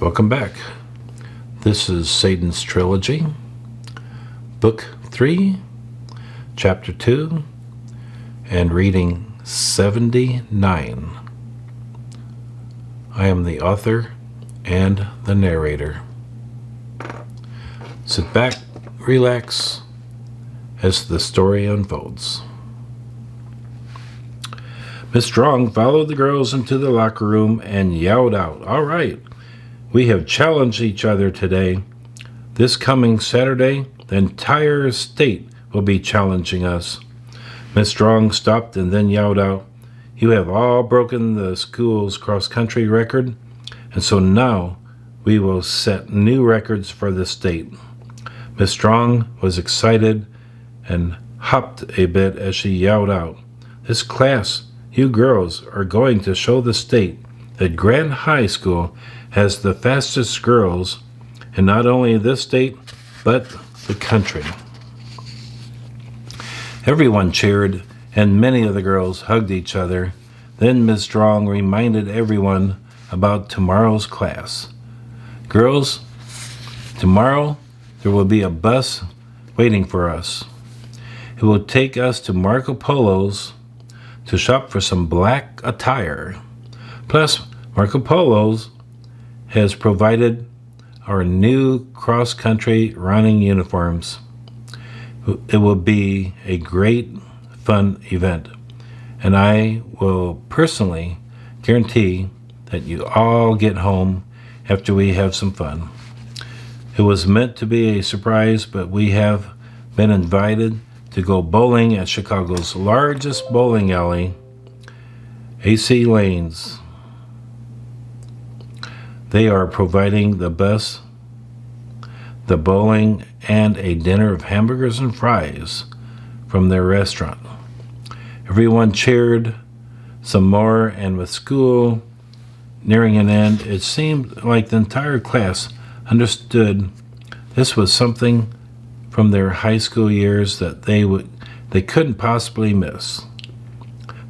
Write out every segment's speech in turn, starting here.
Welcome back. This is Satan's Trilogy, Book 3, Chapter 2, and reading 79. I am the author and the narrator. Sit back, relax, as the story unfolds. Miss Strong followed the girls into the locker room and yelled out, "All right, we have challenged each other today. This coming Saturday, the entire state will be challenging us." Miss Strong stopped and then yelled out, "You have all broken the school's cross-country record, and so now we will set new records for the state." Miss Strong was excited and hopped a bit as she yelled out, "This class, you girls, are going to show the state that Grant High School has the fastest girls in not only this state, but the country." Everyone cheered, and many of the girls hugged each other. Then Miss Strong reminded everyone about tomorrow's class. "Girls, tomorrow there will be a bus waiting for us. It will take us to Marco Polo's to shop for some black attire. Plus, Marco Polo's has provided our new cross-country running uniforms. It will be a great, fun event, and I will personally guarantee that you all get home after we have some fun. It was meant to be a surprise, but we have been invited to go bowling at Chicago's largest bowling alley, AC Lanes. They are providing the bus, the bowling, and a dinner of hamburgers and fries from their restaurant." Everyone cheered some more, and with school nearing an end, it seemed like the entire class understood this was something from their high school years that they couldn't possibly miss.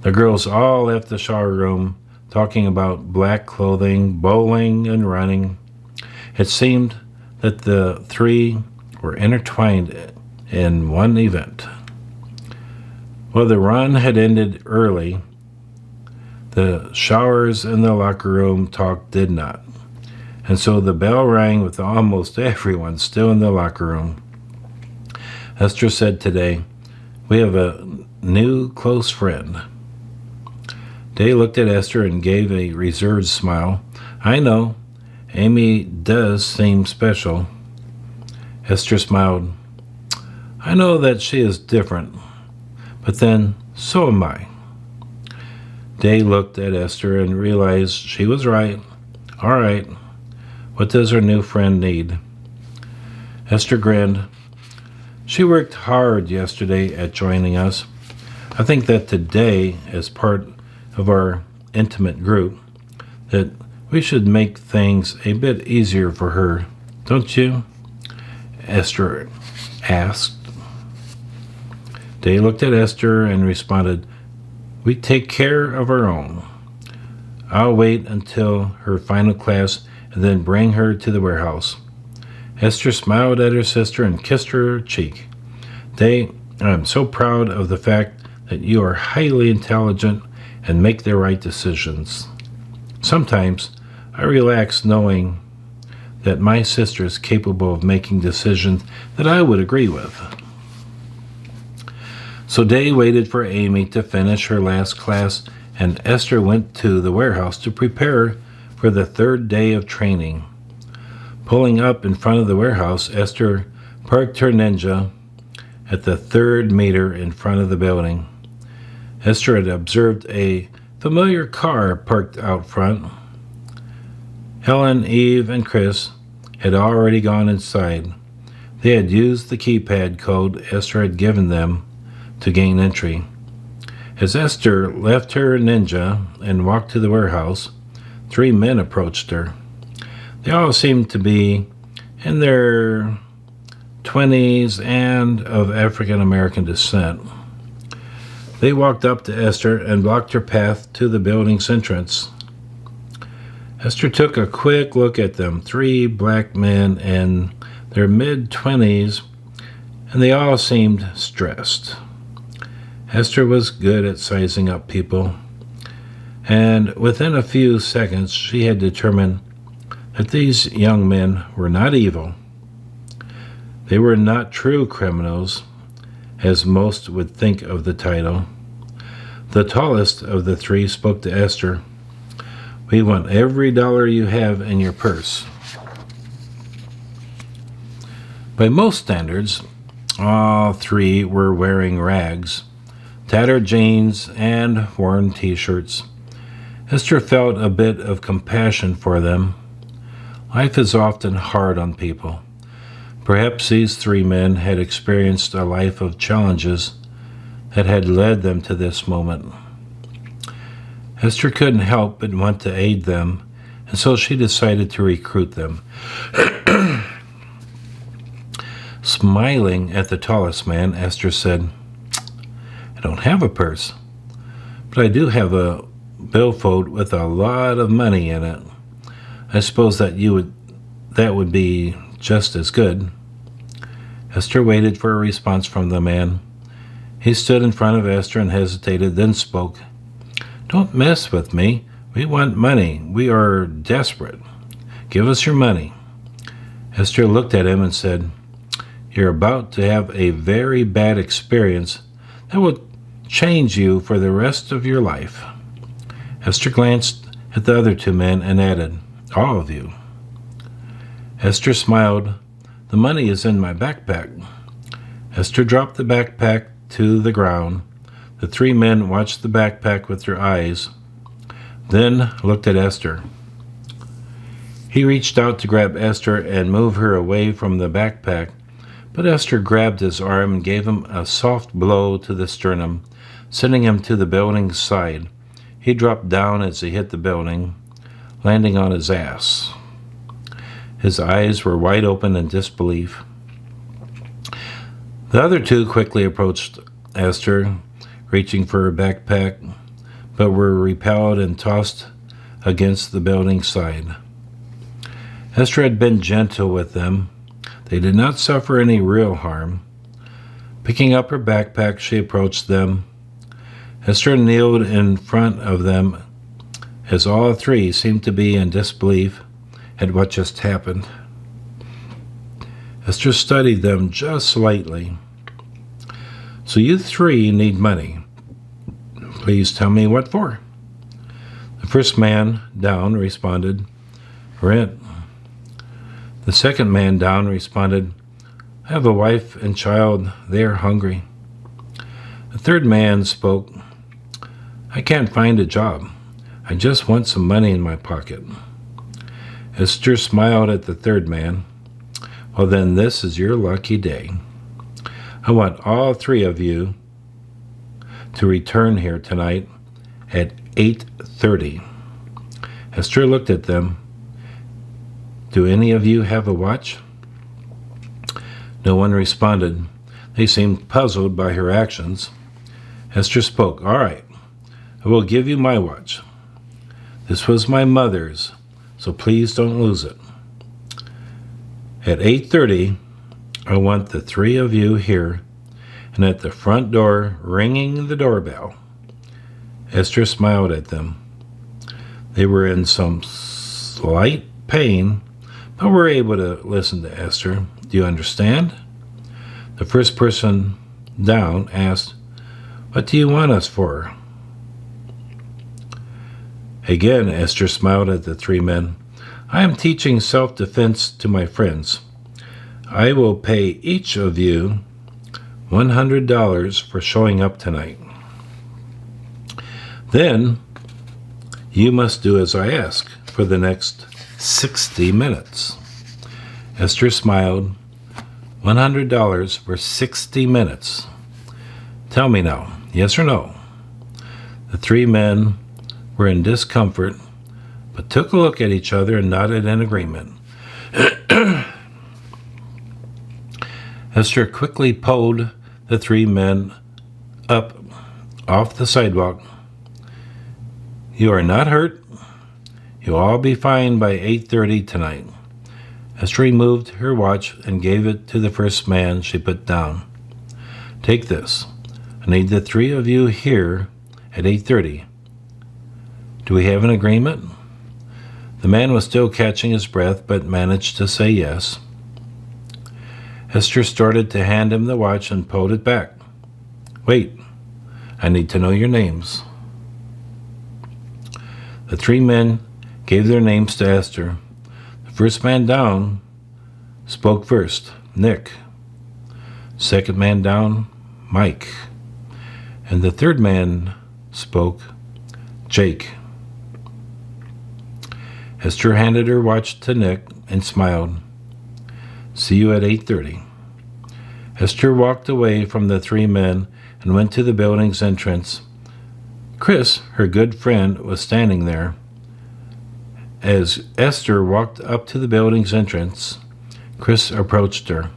The girls all left the shower room talking about black clothing, bowling, and running. It seemed that the three were intertwined in one event. Well, the run had ended early. The showers in the locker room talk did not. And so the bell rang with almost everyone still in the locker room. Esther said today, "We have a new close friend." Day looked at Esther and gave a reserved smile. "I know. Amy does seem special." Esther smiled. "I know that she is different, but then so am I." Day looked at Esther and realized she was right. "All right. What does her new friend need?" Esther grinned. "She worked hard yesterday at joining us. I think that today, as part of our intimate group, that we should make things a bit easier for her, don't you?" Esther asked. Day looked at Esther and responded, "We take care of our own. I'll wait until her final class and then bring her to the warehouse." Esther smiled at her sister and kissed her cheek. "Day, I am so proud of the fact that you are highly intelligent and make the right decisions. Sometimes I relax knowing that my sister is capable of making decisions that I would agree with." So Day waited for Amy to finish her last class, and Esther went to the warehouse to prepare for the third day of training. Pulling up in front of the warehouse, Esther parked her Ninja at the third meter in front of the building. Esther had observed a familiar car parked out front. Helen, Eve, and Chris had already gone inside. They had used the keypad code Esther had given them to gain entry. As Esther left her Ninja and walked to the warehouse, 3 men approached her. They all seemed to be in their 20s and of African American descent. They walked up to Esther and blocked her path to the building's entrance. Esther took a quick look at them, 3 black men in their mid-20s, and they all seemed stressed. Esther was good at sizing up people, and within a few seconds she had determined that these young men were not evil. They were not true criminals, as most would think of the title. The tallest of the 3 spoke to Esther. "We want every dollar you have in your purse." By most standards, all 3 were wearing rags, tattered jeans, and worn t-shirts. Esther felt a bit of compassion for them. Life is often hard on people. Perhaps these 3 men had experienced a life of challenges that had led them to this moment. Esther couldn't help but want to aid them, and so she decided to recruit them. Smiling at the tallest man, Esther said, "I don't have a purse, but I do have a billfold with a lot of money in it. I suppose that would be just as good." Esther waited for a response from the man. He stood in front of Esther and hesitated, then spoke. "Don't mess with me. We want money. We are desperate. Give us your money." Esther looked at him and said, "You're about to have a very bad experience that will change you for the rest of your life." Esther glanced at the other 2 men and added, "All of you." Esther smiled. "The money is in my backpack." Esther dropped the backpack to the ground. The 3 men watched the backpack with their eyes, then looked at Esther. He reached out to grab Esther and move her away from the backpack, but Esther grabbed his arm and gave him a soft blow to the sternum, sending him to the building's side. He dropped down as he hit the building, landing on his ass. His eyes were wide open in disbelief. The other 2 quickly approached Esther, reaching for her backpack, but were repelled and tossed against the building's side. Esther had been gentle with them. They did not suffer any real harm. Picking up her backpack, she approached them. Esther kneeled in front of them as all 3 seemed to be in disbelief at what just happened. Esther studied them just slightly. "So you 3 need money. Please tell me what for." The first man down responded, "Rent." The second man down responded, "I have a wife and child. They are hungry." The third man spoke, "I can't find a job. I just want some money in my pocket." Esther smiled at the third man. "Well, then this is your lucky day. I want all 3 of you to return here tonight at 8:30. Esther looked at them. "Do any of you have a watch?" No one responded. They seemed puzzled by her actions. Esther spoke, "All right, I will give you my watch. This was my mother's, so please don't lose it. At 8:30, I want the 3 of you here and at the front door ringing the doorbell." Esther smiled at them. They were in some slight pain, but were able to listen to Esther. "Do you understand?" The first person down asked, "What do you want us for?" Again, Esther smiled at the 3 men. "I am teaching self-defense to my friends. I will pay each of you $100 for showing up tonight. Then you must do as I ask for the next 60 minutes. Esther smiled. $100 for 60 minutes. Tell me now, yes or no? The 3 men were in discomfort, but took a look at each other and nodded in agreement. Esther quickly pulled the 3 men up off the sidewalk. "You are not hurt. You'll all be fine by 8:30 tonight. Esther removed her watch and gave it to the first man she put down. Take this. I need the three of you here at 8:30. Do we have an agreement? The man was still catching his breath, but managed to say yes. Esther started to hand him the watch and pulled it back. Wait, I need to know your names. The three men gave their names to Esther. The first man down spoke first, Nick. Second man down, Mike. And the third man spoke, Jake. Esther handed her watch to Nick and smiled. See you at 8:30. Esther walked away from the three men and went to the building's entrance. Chris, her good friend, was standing there. As Esther walked up to the building's entrance, Chris approached her.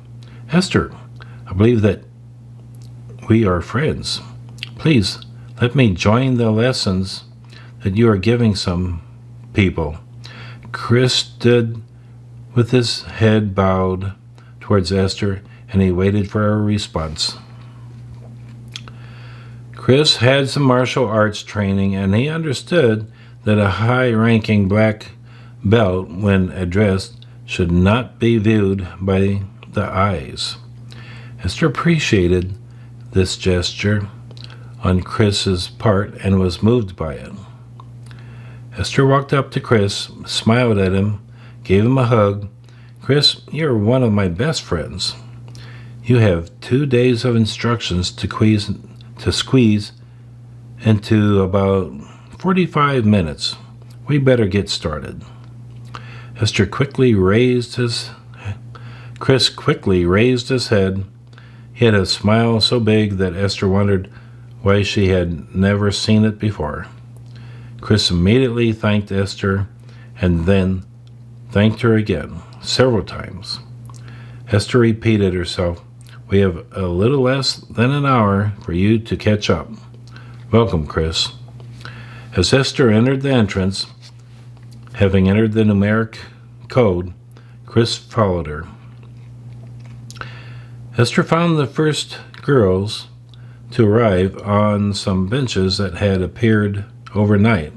Esther, I believe that we are friends. Please, let me join the lessons that you are giving some people. Chris stood with his head bowed towards Esther, and he waited for a response. Chris had some martial arts training, and he understood that a high-ranking black belt, when addressed, should not be viewed by the eyes. Esther appreciated this gesture on Chris's part and was moved by it. Esther walked up to Chris, smiled at him, gave him a hug. Chris, you're one of my best friends. You have 2 days of instructions to squeeze into about 45 minutes. We better get started. Chris quickly raised his head. He had a smile so big that Esther wondered why she had never seen it before. Chris immediately thanked Esther and then thanked her again, several times. Esther repeated herself, we have a little less than an hour for you to catch up. Welcome, Chris. As Esther entered the entrance, having entered the numeric code, Chris followed her. Esther found the first girls to arrive on some benches that had appeared overnight.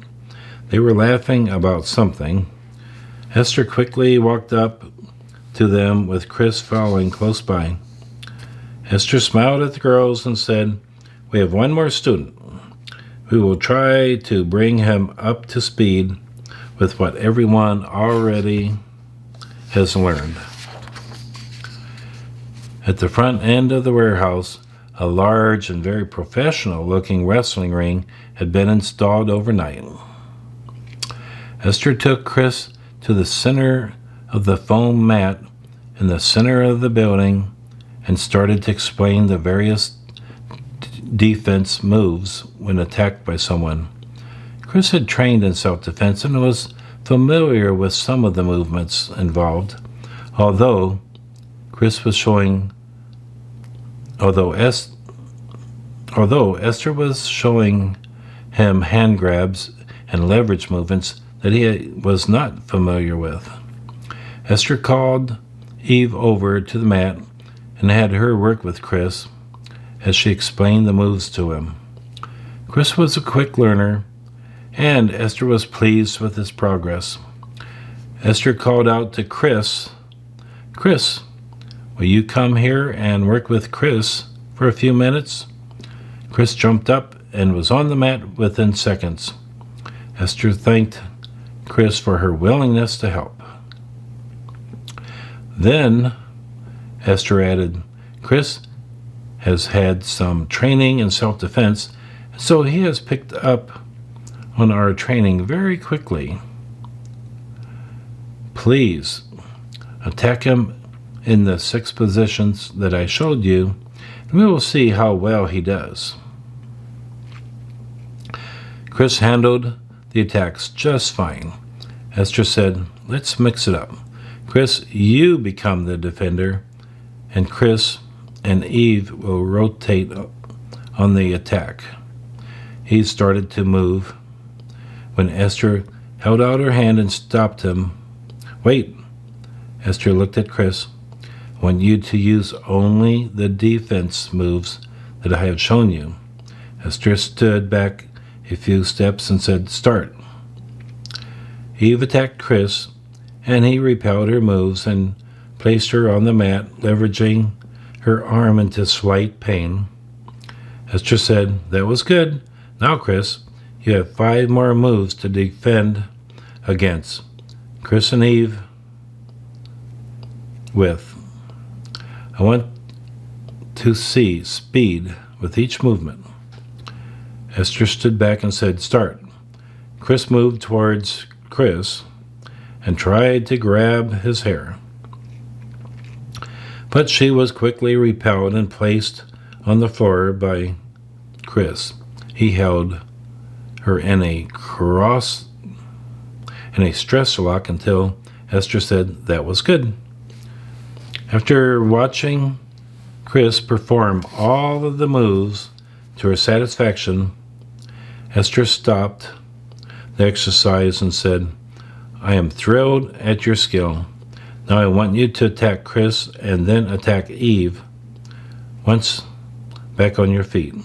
They were laughing about something. Esther quickly walked up to them with Chris following close by. Esther smiled at the girls and said, we have one more student. We will try to bring him up to speed with what everyone already has learned. At the front end of the warehouse, a large and very professional-looking wrestling ring had been installed overnight. Esther took Chris to the center of the foam mat in the center of the building and started to explain the various defense moves when attacked by someone. Chris had trained in self-defense and was familiar with some of the movements involved, although Esther was showing him hand grabs and leverage movements that he was not familiar with. Esther called Eve over to the mat and had her work with Chris as she explained the moves to him. Chris was a quick learner, and Esther was pleased with his progress. Esther called out to Chris, Chris, will you come here and work with Chris for a few minutes? Chris jumped up and was on the mat within seconds. Esther thanked Chris for her willingness to help. Then Esther added, Chris has had some training in self-defense, so he has picked up on our training very quickly. Please attack him in the 6 positions that I showed you, and we will see how well he does. Chris handled the attacks just fine. Esther said, let's mix it up. Chris, you become the defender, and Chris and Eve will rotate on the attack. He started to move when Esther held out her hand and stopped him. "Wait." Esther looked at Chris. "I want you to use only the defense moves that I have shown you." Esther stood back a few steps and said, "Start." Eve attacked Chris, and he repelled her moves and placed her on the mat, leveraging her arm into slight pain. Esther said, "That was good. Now, Chris, you have 5 more moves to defend against." Chris and Eve with, "I want to see speed with each movement." Esther stood back and said, "Start." Chris moved towards Chris and tried to grab his hair, but she was quickly repelled and placed on the floor by Chris. He held her in a stress lock until Esther said, "That was good." After watching Chris perform all of the moves to her satisfaction, Esther stopped the exercise and said, "I am thrilled at your skill. Now I want you to attack Chris and then attack Eve once back on your feet."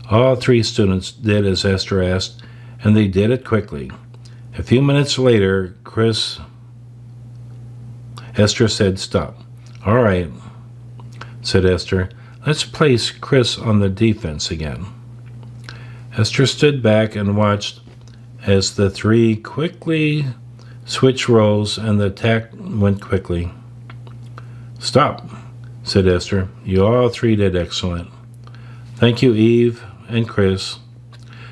All 3 students did as Esther asked, and they did it quickly. A few minutes later, Esther said, "Stop." "All right," said Esther. "Let's place Chris on the defense again." Esther stood back and watched as the 3 quickly switched roles and the attack went quickly. "Stop," said Esther. "You all 3 did excellent. Thank you, Eve and Chris,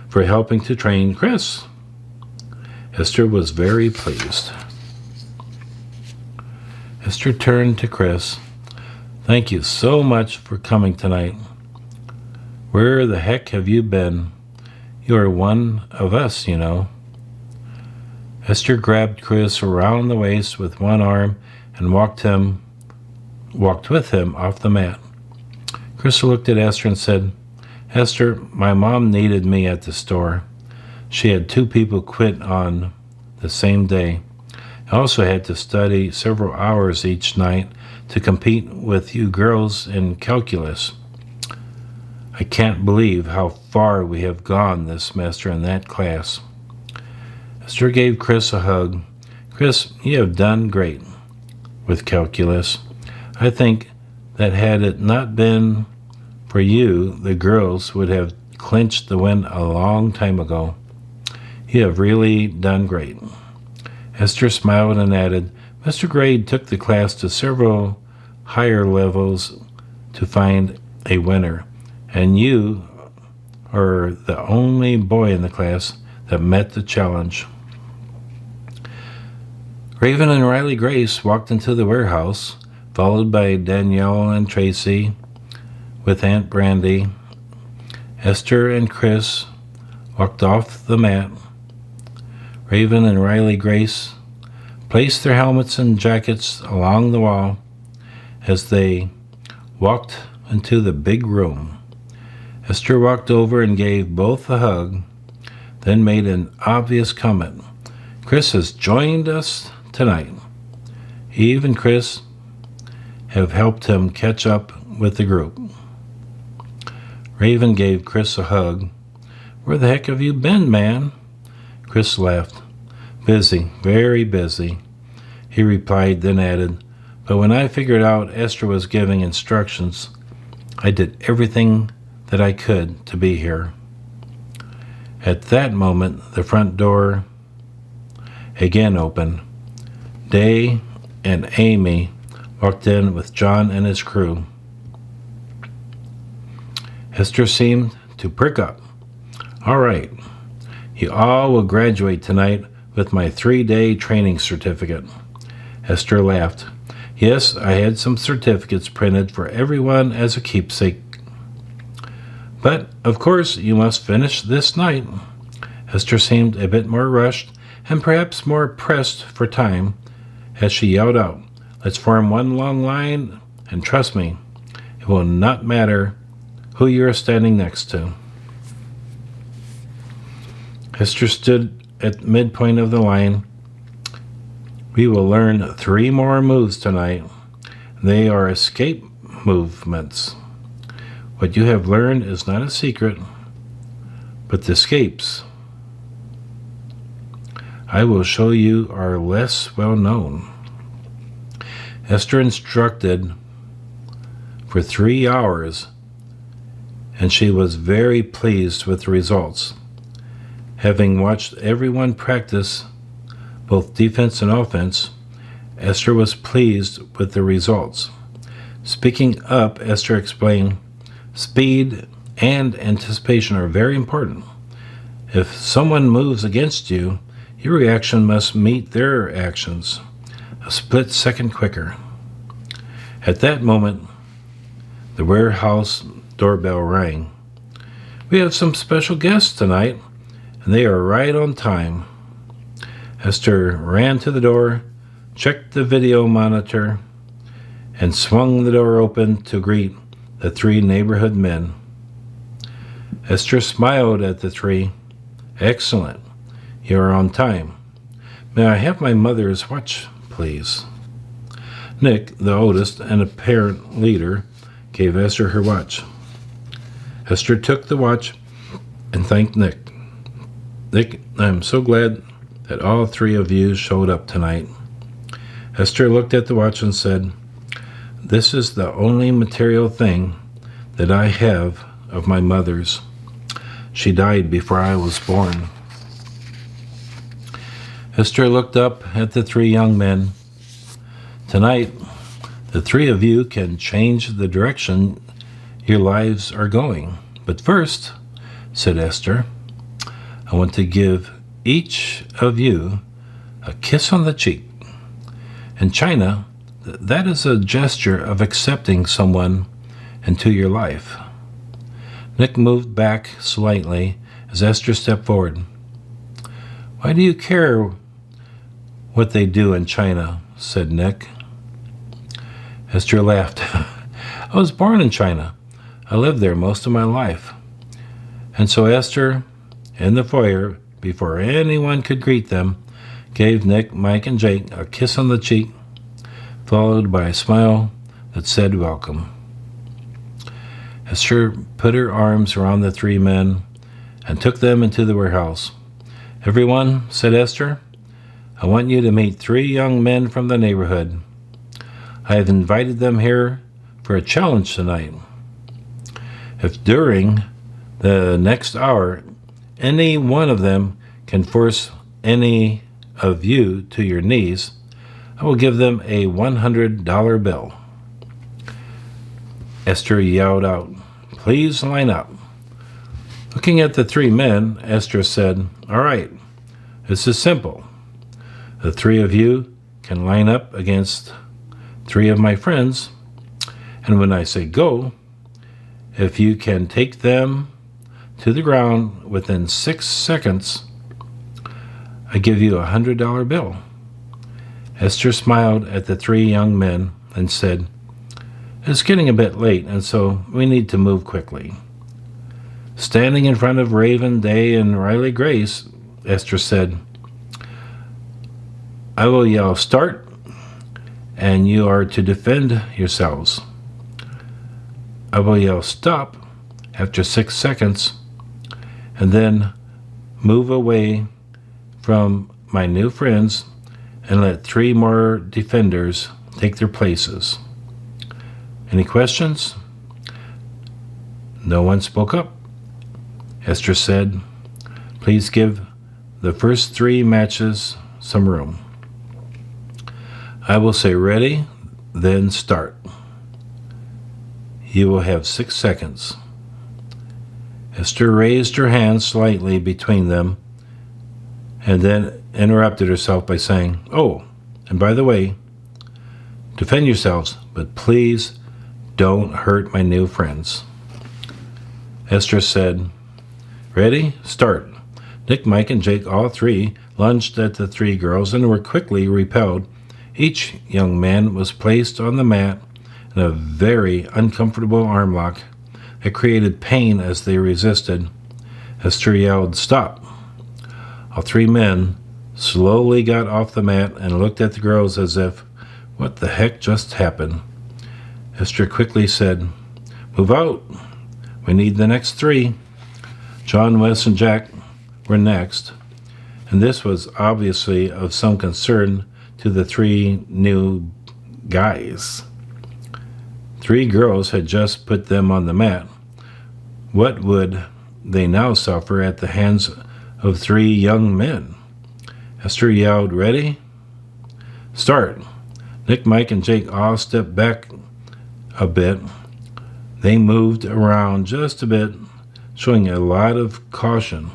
for helping to train Chris." Esther was very pleased. Esther turned to Chris. "Thank you so much for coming tonight. Where the heck have you been? You are one of us, you know." Esther grabbed Chris around the waist with one arm and walked with him off the mat. Chris looked at Esther and said, "Esther, my mom needed me at the store. She had 2 people quit on the same day. I also had to study several hours each night to compete with you girls in calculus. I can't believe how far we have gone this semester in that class." Esther gave Chris a hug. "Chris, you have done great with calculus. I think that had it not been for you, the girls would have clinched the win a long time ago. You have really done great." Esther smiled and added, "Mr. Grade took the class to several higher levels to find a winner, and you are the only boy in the class that met the challenge." Raven and Riley Grace walked into the warehouse, followed by Danielle and Tracy with Aunt Brandy. Esther and Chris walked off the mat. Raven and Riley Grace placed their helmets and jackets along the wall as they walked into the big room. Esther walked over and gave both a hug, then made an obvious comment. "Chris has joined us tonight. Eve and Chris have helped him catch up with the group." Raven gave Chris a hug. "Where the heck have you been, man?" Chris laughed. "Busy, very busy," he replied, then added, "But when I figured out Esther was giving instructions, I did everything that I could to be here." At that moment, the front door again opened. Day and Amy walked in with John and his crew. Esther seemed to prick up. "All right, you all will graduate tonight with my 3-day training certificate." Esther laughed. "Yes, I had some certificates printed for everyone as a keepsake. But, of course, you must finish this night." Esther seemed a bit more rushed and perhaps more pressed for time as she yelled out, "Let's form one long line, and trust me, it will not matter who you are standing next to." Esther stood at midpoint of the line. We will learn 3 more moves tonight. They are escape movements. What you have learned is not a secret, but the escapes I will show you are less well known. Esther instructed for 3 hours, and she was very pleased with the results. Having watched everyone practice both defense and offense, Esther was pleased with the results. Speaking up, Esther explained, speed and anticipation are very important. If someone moves against you, your reaction must meet their actions a split second quicker. At that moment, the warehouse doorbell rang. We have some special guests tonight, and they are right on time. Esther ran to the door, checked the video monitor, and swung the door open to greet the 3 neighborhood men. Esther smiled at the 3. Excellent. You are on time. May I have my mother's watch, please? Nick, the oldest and apparent leader, gave Esther her watch. Esther took the watch and thanked Nick. Nick, I am so glad that all 3 of you showed up tonight. Esther looked at the watch and said, this is the only material thing that I have of my mother's. She died before I was born. Esther looked up at the 3 young men. Tonight, the 3 of you can change the direction your lives are going. But first, said Esther, I want to give each of you a kiss on the cheek. In China, that is a gesture of accepting someone into your life. Nick moved back slightly as Esther stepped forward. Why do you care what they do in China? Said Nick. Esther laughed. I was born in China. I lived there most of my life. And so Esther, in the foyer, before anyone could greet them, gave Nick, Mike, and Jake a kiss on the cheek, followed by a smile that said welcome. Esther put her arms around the 3 men and took them into the warehouse. Everyone, said Esther, I want you to meet 3 young men from the neighborhood. I have invited them here for a challenge tonight. If during the next hour any one of them can force any of you to your knees, I will give them a $100 bill. Esther yelled out, Please line up. Looking at the 3 men, Esther said, All right, this is simple. The 3 of you can line up against 3 of my friends, and when I say go, if you can take them to the ground within 6 seconds, I give you a $100 bill. Esther smiled at the 3 young men and said, It's getting a bit late, and so we need to move quickly. Standing in front of Raven, Day, and Riley Grace, Esther said, I will yell start, and you are to defend yourselves. I will yell stop after 6 seconds, and then move away from my new friends and let 3 more defenders take their places. Any questions? No one spoke up. Esther said, Please give the first 3 matches some room. I will say ready, then start. You will have 6 seconds. Esther raised her hand slightly between them and then interrupted herself by saying, Oh, and by the way, defend yourselves, but please don't hurt my new friends. Esther said, Ready? Start. Nick, Mike, and Jake, all 3, lunged at the 3 girls and were quickly repelled. Each young man was placed on the mat in a very uncomfortable arm lock that created pain as they resisted. Esther yelled, Stop. All three men slowly got off the mat and looked at the girls as if, what the heck just happened? Esther quickly said, "Move out. We need the next three." John, Wes, and Jack were next, and this was obviously of some concern to the three new guys. Three girls had just put them on the mat. What would they now suffer at the hands of three young men? Esther yelled, "Ready? Start." Nick, Mike, and Jake all stepped back a bit. They moved around just a bit, showing a lot of caution.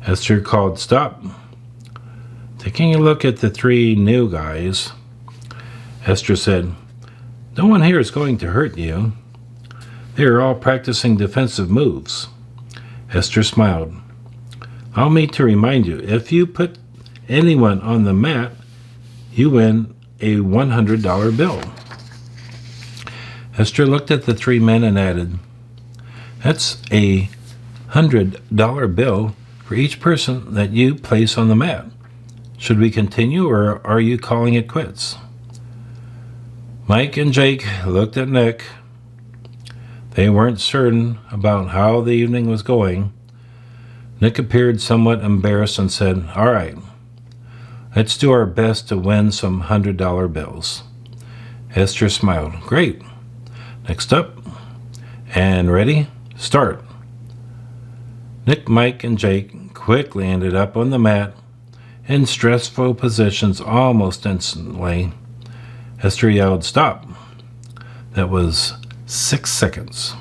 Esther called, "Stop." Taking a look at the three new guys, Esther said, "No one here is going to hurt you. They are all practicing defensive moves." Esther smiled. "Allow me to remind you, if you put anyone on the mat, you win a $100 bill." Esther looked at the three men and added, "That's a $100 bill for each person that you place on the mat. Should we continue, or are you calling it quits?" Mike and Jake looked at Nick. They weren't certain about how the evening was going. Nick appeared somewhat embarrassed and said, "All right, let's do our best to win some $100 bills." Esther smiled. "Great. Next up. And ready? Start." Nick, Mike, and Jake quickly ended up on the mat in stressful positions almost instantly. Esther yelled, "Stop." That was 6 seconds.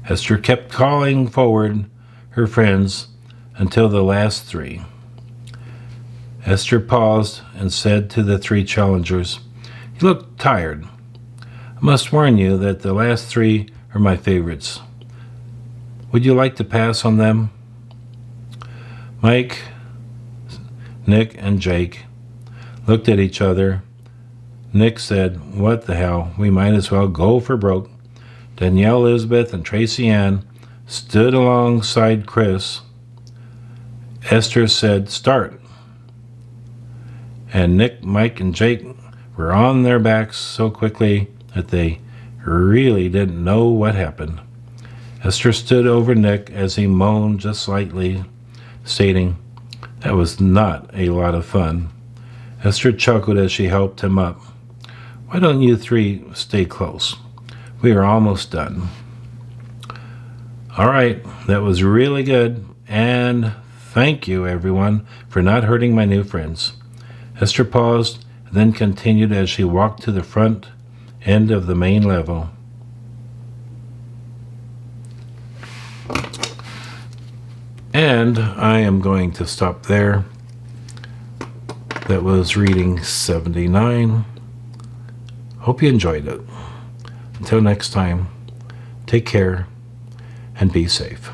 Esther kept calling forward her friends until the last three. Esther paused and said to the three challengers, "You look tired. I must warn you that the last three are my favorites. Would you like to pass on them?" Mike, Nick, and Jake looked at each other. Nick said, "What the hell, we might as well go for broke." Danielle, Elizabeth, and Tracy Ann stood alongside Chris. Esther said, "Start." And Nick, Mike, and Jake were on their backs so quickly that they really didn't know what happened. Esther stood over Nick as he moaned just slightly, stating, "That was not a lot of fun." Esther chuckled as she helped him up. "Why don't you three stay close? We are almost done." All right, that was really good, and thank you, everyone, for not hurting my new friends. Esther paused, and then continued as she walked to the front end of the main level. And I am going to stop there. That was reading 79. Hope you enjoyed it. Until next time, take care and be safe.